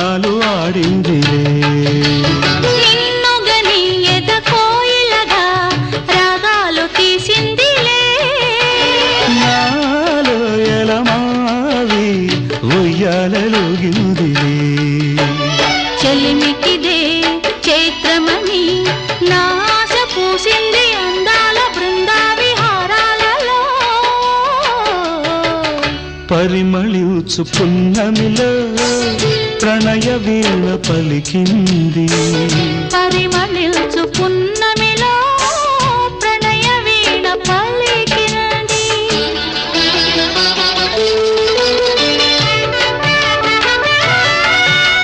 గానాలు ఆడిందిలే నిన్నుగని ఎద కోయిలగా రాగాలు తీసిందిలే నాలో ఎలమావి ఉయ్యాలలుగిందిలే చెలిమికిదే చైత్రమని నాశ పూసింది అందాల బృందా విహారాలలో పరిమళించు పున్నమిలో ప్రణయ వీణ పలికింది పరిమళించు పున్న